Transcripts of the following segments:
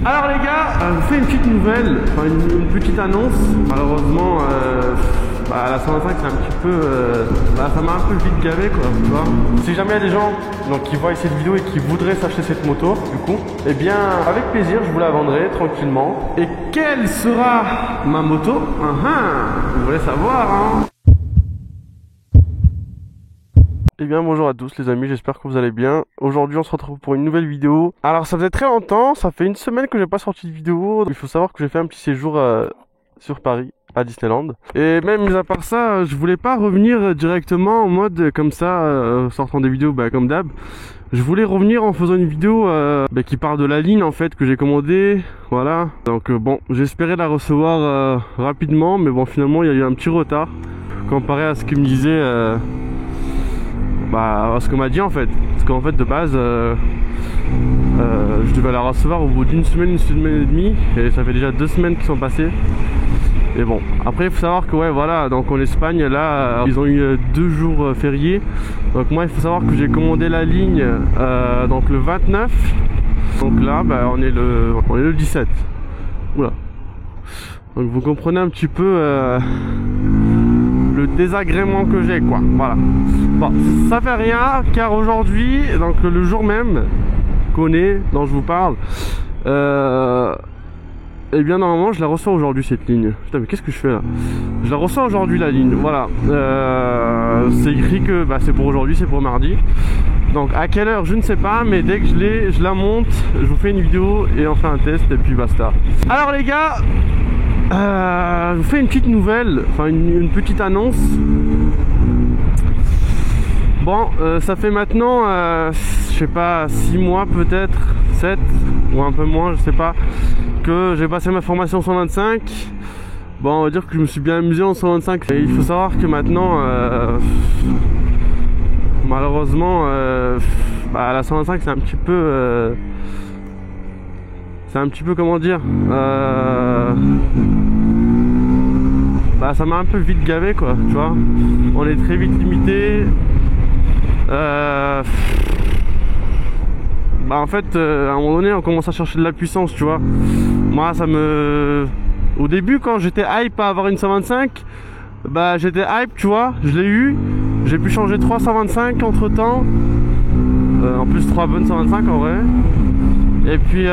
Alors les gars, je vous fais une petite nouvelle, enfin une petite annonce. Malheureusement, la 125 c'est un petit peu, ça m'a un peu vite gavé quoi, tu vois. Si jamais il y a des gens qui voient cette vidéo et qui voudraient s'acheter cette moto, du coup, eh bien avec plaisir je vous la vendrai tranquillement. Et quelle sera ma moto? Vous voulez savoir hein? Eh bien bonjour à tous les amis, j'espère que vous allez bien. Aujourd'hui on se retrouve pour une nouvelle vidéo. Alors ça faisait très longtemps, ça fait une semaine que j'ai pas sorti de vidéo. Il faut savoir que j'ai fait un petit séjour sur Paris, à Disneyland. Et même mis à part ça, je voulais pas revenir directement en mode comme ça, sortant des vidéos comme d'hab. Je voulais revenir en faisant une vidéo qui parle de la ligne en fait que j'ai commandée. Voilà, donc bon, j'espérais la recevoir rapidement, mais bon finalement il y a eu un petit retard comparé à ce qu'il me disait. Ce qu'on m'a dit en fait, parce qu'en fait de base je devais la recevoir au bout d'une semaine et demie, et ça fait déjà 2 semaines qui sont passées. Et bon, après il faut savoir que ouais voilà, donc en Espagne là ils ont eu 2 jours fériés. Donc moi il faut savoir que j'ai commandé la ligne donc le 29. Donc là on est le 17. Oula. Donc vous comprenez un petit peu le désagrément que j'ai quoi, voilà. Bon, ça fait rien car aujourd'hui, donc le jour même dont je vous parle, et bien normalement je la reçois aujourd'hui cette ligne. Putain mais qu'est-ce que je fais là? Je la reçois aujourd'hui la ligne, voilà. C'est écrit que c'est pour aujourd'hui, c'est pour mardi. Donc à quelle heure je ne sais pas, mais dès que je la monte, je vous fais une vidéo et on fait un test et puis basta. Alors les gars, je vous fais une petite nouvelle, enfin une petite annonce. Bon, ça fait maintenant, je sais pas, 6 mois peut-être, 7 ou un peu moins, je sais pas, que j'ai passé ma formation 125. Bon, on va dire que je me suis bien amusé en 125. Et il faut savoir que maintenant, malheureusement, la 125 c'est un petit peu... comment dire, ça m'a un peu vite gavé quoi, tu vois. On est très vite limité. En fait à un moment donné on commence à chercher de la puissance, tu vois. Moi au début quand j'étais hype à avoir une 125, j'étais hype, tu vois, je l'ai eu. J'ai pu changer 3 125 entre temps, en plus 3 bonnes 125 en vrai. Et puis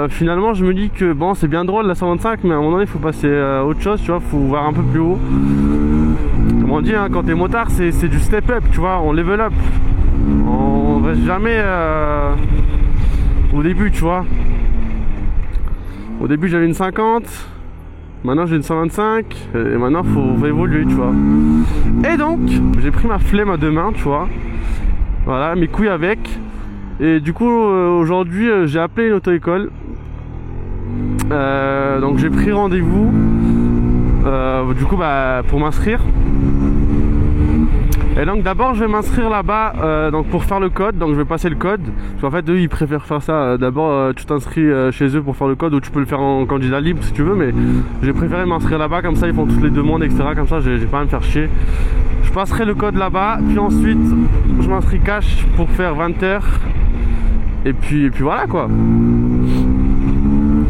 finalement je me dis que c'est bien drôle la 125, mais à un moment donné il faut passer à autre chose, tu vois, faut voir un peu plus haut. Comme on dit hein, quand t'es motard c'est du step up, tu vois, on level up. On reste jamais au début, tu vois. Au début j'avais une 50, maintenant j'ai une 125, et maintenant faut évoluer, tu vois. Et donc j'ai pris ma flemme à 2 mains, tu vois. Voilà, mes couilles avec. Et du coup aujourd'hui j'ai appelé une auto-école. Donc j'ai pris rendez-vous pour m'inscrire. Et donc d'abord je vais m'inscrire là-bas pour faire le code. Donc je vais passer le code. Parce qu'en fait eux ils préfèrent faire ça. D'abord tu t'inscris chez eux pour faire le code, ou tu peux le faire en candidat libre si tu veux. Mais j'ai préféré m'inscrire là-bas, comme ça ils font toutes les demandes etc. Comme ça j'ai pas à me faire chier. Je passerai le code là-bas, puis ensuite je m'inscris cash pour faire 20 heures. Et puis voilà quoi.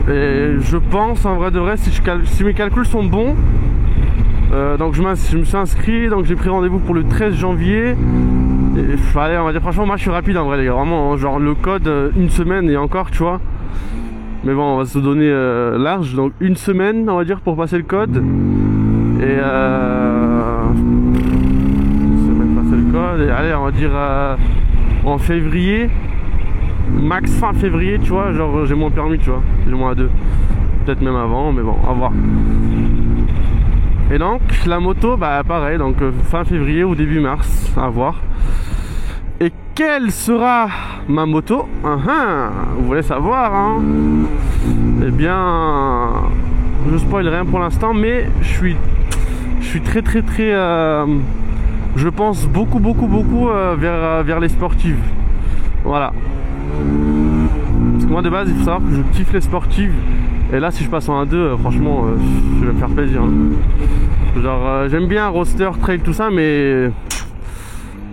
Et je pense en vrai de vrai, si mes calculs sont bons, donc je me suis inscrit, donc j'ai pris rendez-vous pour le 13 janvier. Et allez, on va dire franchement moi je suis rapide en vrai les gars, vraiment hein, genre le code 1 semaine et encore, tu vois. Mais bon, on va se donner large, donc 1 semaine on va dire pour passer le code. Et et allez on va dire en février, max fin février, tu vois, genre j'ai mon permis, tu vois, j'ai mon A2, peut-être même avant, mais bon, à voir. Et donc la moto pareil, donc fin février ou début mars, à voir. Et quelle sera ma moto? Vous voulez savoir hein? Eh bien je spoil rien pour l'instant, mais je suis très je pense beaucoup vers les sportives. Voilà. Parce que moi de base il faut savoir que je kiffe les sportives. Et là si je passe en 1-2, franchement je vais me faire plaisir hein. Genre j'aime bien roadster, trail, tout ça, mais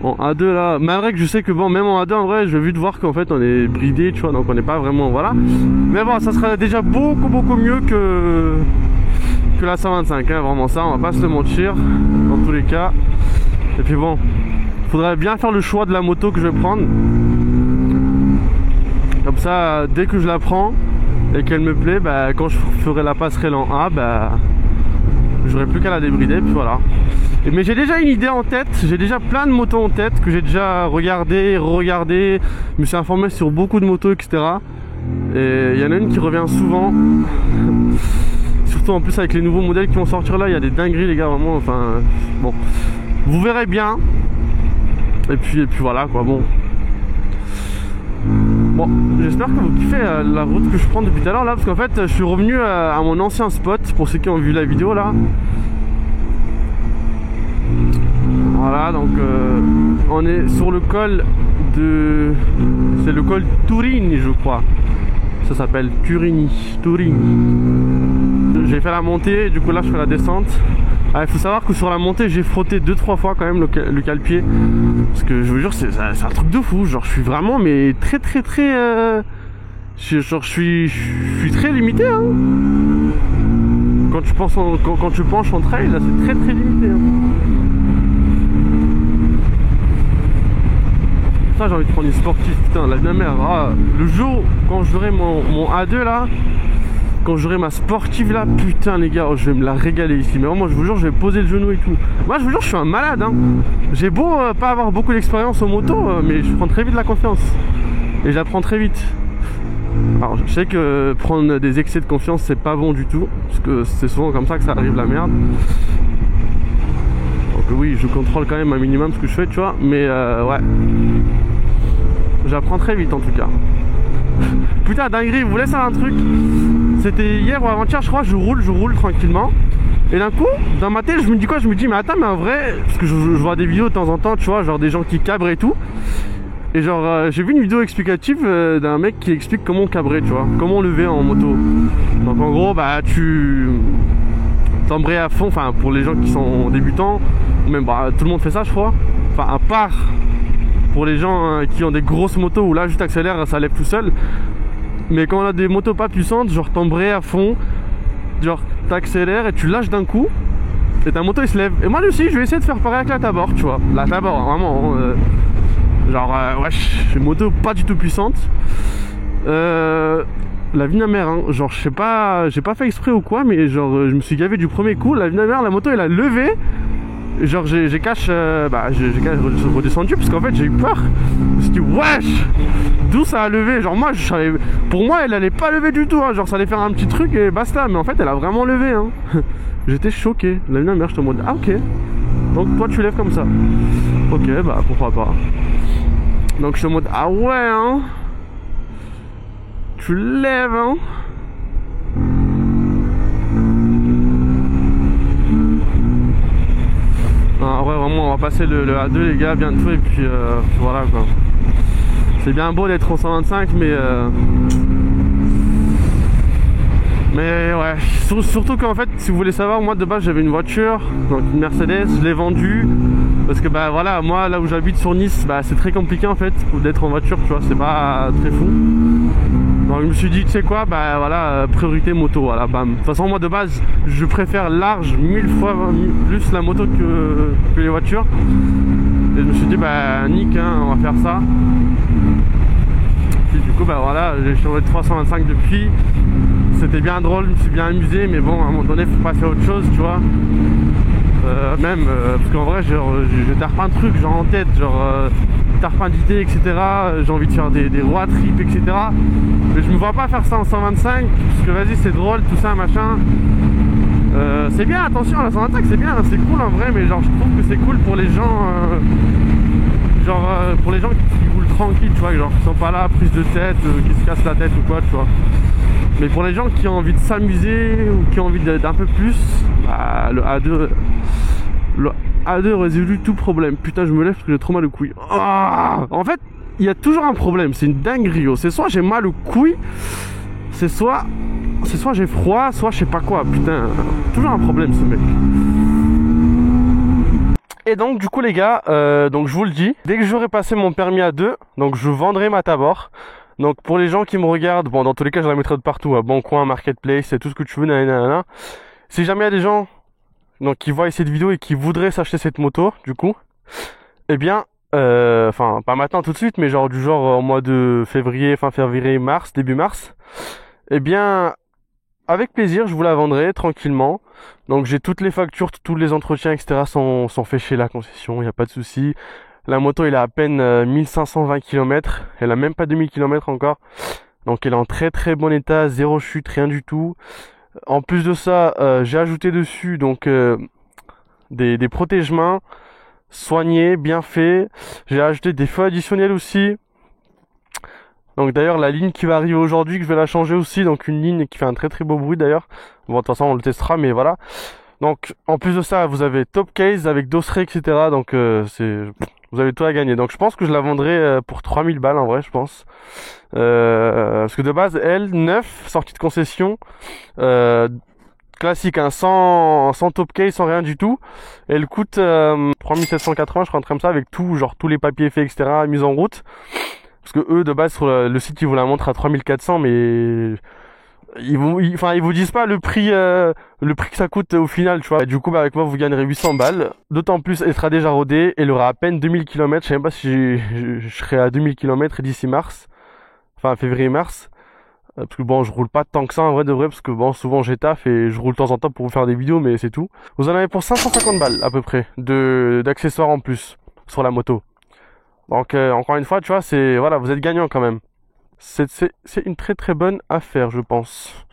En A2 là, malgré que je sais que bon, même en A2 en vrai, je vais vite voir qu'en fait on est bridé, tu vois, donc on n'est pas vraiment, voilà. Mais bon, ça serait déjà beaucoup mieux que la 125, hein, vraiment ça, on va pas se le mentir, dans tous les cas. Et puis bon, faudrait bien faire le choix de la moto que je vais prendre. Comme ça, dès que je la prends et qu'elle me plaît, bah, quand je ferai la passerelle en A, bah, j'aurai plus qu'à la débrider, puis voilà. Mais j'ai déjà une idée en tête, j'ai déjà plein de motos en tête que j'ai déjà regardé, re-regardé, je me suis informé sur beaucoup de motos, etc. Et il y en a une qui revient souvent, surtout en plus avec les nouveaux modèles qui vont sortir là, il y a des dingueries les gars, vraiment, enfin, bon, vous verrez bien. Et puis voilà quoi, bon. Bon, j'espère que vous kiffez la route que je prends depuis tout à l'heure là, parce qu'en fait je suis revenu à mon ancien spot, pour ceux qui ont vu la vidéo là. Voilà, donc on est sur le col de... c'est le col Turini je crois. Ça s'appelle Turini. J'ai fait la montée, du coup là je fais la descente. Il faut savoir que sur la montée j'ai frotté 2-3 fois quand même le cale-pied. Parce que je vous jure c'est un truc de fou. Genre je suis vraiment mais très genre je suis très limité hein. Quand tu penches en trail là c'est très limité hein. Ça j'ai envie de prendre une sportive, putain la mère. Ah, le jour quand j'aurai mon A2 là, quand j'aurai ma sportive là, putain les gars, je vais me la régaler ici. Mais vraiment je vous jure je vais poser le genou et tout. Moi je vous jure je suis un malade hein. J'ai beau pas avoir beaucoup d'expérience en moto, mais je prends très vite la confiance. Et je la prends très vite. Alors je sais que prendre des excès de confiance c'est pas bon du tout, parce que c'est souvent comme ça que ça arrive la merde. Donc oui je contrôle quand même un minimum ce que je fais tu vois, mais ouais. J'apprends très vite en tout cas. Putain dinguerie, vous voulez savoir un truc? C'était hier ou avant-hier je crois, je roule tranquillement. Et d'un coup, dans ma tête je me dis quoi? Je me dis mais attends mais en vrai, parce que je vois des vidéos de temps en temps tu vois, genre des gens qui cabrent et tout. Et genre j'ai vu une vidéo explicative d'un mec qui explique comment cabrer tu vois, comment lever en moto. Donc en gros bah tu t'embrayes à fond, enfin pour les gens qui sont débutants, ou même bah, tout le monde fait ça je crois. Enfin à part pour les gens qui ont des grosses motos où là juste accélère ça lève tout seul. Mais quand on a des motos pas puissantes, genre t'embrayes à fond, genre t'accélères et tu lâches d'un coup et ta moto il se lève. Et moi aussi je vais essayer de faire pareil avec la Tabor tu vois. La Tabor vraiment genre wesh, une moto pas du tout puissante. La vie de ma mère hein. Genre je sais pas, j'ai pas fait exprès ou quoi, mais genre je me suis gavé du premier coup. La vie de ma mère, la moto elle a levé. Genre j'ai redescendu parce qu'en fait j'ai eu peur. Je me suis dit wesh, d'où ça a levé? Genre moi je savais, pour moi elle allait pas lever du tout hein. Genre ça allait faire un petit truc et basta. Mais en fait elle a vraiment levé hein. J'étais choqué. La vie de ma mère, j'étais en mode ah ok, donc toi tu lèves comme ça. Ok bah pourquoi pas. Donc je suis en mode ah ouais hein, tu lèves hein. Ah ouais vraiment on va passer le A2 les gars bientôt et puis voilà quoi. C'est bien beau d'être en 125 mais ouais, surtout qu'en fait si vous voulez savoir, moi de base j'avais une voiture, donc une Mercedes, je l'ai vendue parce que bah voilà, moi là où j'habite sur Nice, bah c'est très compliqué en fait d'être en voiture tu vois, c'est pas très fou. Donc je me suis dit tu sais quoi, bah voilà, priorité moto, voilà bam. De toute façon moi de base je préfère large 1000 fois plus la moto que les voitures. Et je me suis dit bah nique hein, on va faire ça. Puis du coup bah voilà, j'ai changé de 325 depuis. C'était bien drôle, je me suis bien amusé, mais bon à un moment donné faut passer à autre chose tu vois. Parce qu'en vrai je tarpe un truc genre en tête, genre tarpe d'idées etc. J'ai envie de faire des road trips etc. Mais je me vois pas faire ça en 125 parce que vas-y c'est drôle tout ça machin. C'est bien, attention la 125 c'est bien, c'est cool en vrai, mais genre je trouve que c'est cool pour les gens pour les gens qui roulent tranquille tu vois, genre qui sont pas là prise de tête, qui se cassent la tête ou quoi tu vois. Mais pour les gens qui ont envie de s'amuser ou qui ont envie d'un peu plus, bah, le A2 résout tout problème. Putain je me lève parce que j'ai trop mal au couille. Oh, en fait il y a toujours un problème, c'est une dinguerie. C'est soit j'ai mal au couille, c'est soit j'ai froid, soit je sais pas quoi. Putain, toujours un problème ce mec. Et donc du coup les gars, donc je vous le dis, dès que j'aurai passé mon permis A2, donc je vendrai ma Tabor. Donc pour les gens qui me regardent, bon dans tous les cas je la mettrai de partout, à Boncoin, Marketplace, tout ce que tu veux, nanana. Si jamais il y a des gens donc qui voient cette vidéo et qui voudraient s'acheter cette moto, du coup, eh bien, enfin pas maintenant tout de suite, mais genre du genre en mois de février, fin février, mars, début mars, eh bien avec plaisir, je vous la vendrai tranquillement. Donc j'ai toutes les factures, tous les entretiens, etc. sont faits chez la concession, il n'y a pas de souci. La moto, elle a à peine 1520 km, elle a même pas 2000 km encore. Donc elle est en très très bon état, zéro chute, rien du tout. En plus de ça, j'ai ajouté dessus donc des protège-mains soignés, bien faits. J'ai ajouté des feux additionnels aussi. Donc d'ailleurs la ligne qui va arriver aujourd'hui, que je vais la changer aussi, donc une ligne qui fait un très très beau bruit d'ailleurs. Bon de toute façon on le testera, mais voilà. Donc en plus de ça vous avez top case avec dosseret, etc. Donc vous avez tout à gagner. Donc je pense que je la vendrai pour 3000 balles en vrai, je pense. Parce que de base elle, 9, sortie de concession, classique, hein, sans top case, sans rien du tout. Elle coûte 3780, je crois, comme ça, avec tout, genre tous les papiers faits, etc. mis en route. Parce que eux, de base, sur le site, ils vous la montrent à 3400, mais ils vous disent pas le prix que ça coûte au final, tu vois. Et du coup, bah, avec moi, vous gagnerez 800 balles. D'autant plus, elle sera déjà rodée, elle aura à peine 2000 km. Je sais même pas si je serai à 2000 km d'ici mars. Enfin, février-mars. Parce que bon, je roule pas tant que ça en vrai de vrai, parce que bon, souvent j'ai taf et je roule de temps en temps pour vous faire des vidéos, mais c'est tout. Vous en avez pour 550 balles à peu près d'accessoires en plus sur la moto. Donc encore une fois, tu vois, c'est voilà, vous êtes gagnant quand même. C'est une très très bonne affaire, je pense.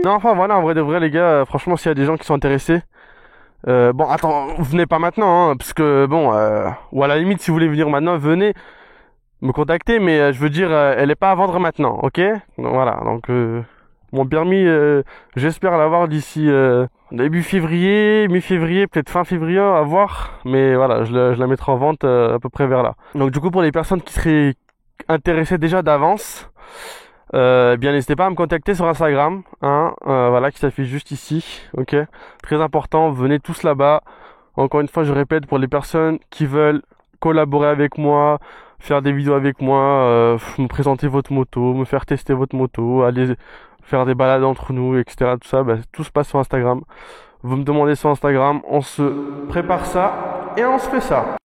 Non, enfin voilà, en vrai de vrai les gars, franchement, s'il y a des gens qui sont intéressés, bon, attends, venez pas maintenant, hein, parce que bon, ou à la limite, si vous voulez venir maintenant, venez me contacter, mais je veux dire, elle est pas à vendre maintenant, ok? Donc, voilà, donc mon permis, j'espère l'avoir d'ici début février, mi-février, peut-être fin février, à voir. Mais voilà, je la mettrai en vente à peu près vers là. Donc du coup, pour les personnes qui seraient intéressées déjà d'avance, eh bien n'hésitez pas à me contacter sur Instagram, hein, voilà, qui s'affiche juste ici, ok? Très important, venez tous là-bas. Encore une fois, je répète, pour les personnes qui veulent collaborer avec moi, faire des vidéos avec moi, me présenter votre moto, me faire tester votre moto, aller faire des balades entre nous, etc. Tout ça, bah, tout se passe sur Instagram. Vous me demandez sur Instagram, on se prépare ça et on se fait ça.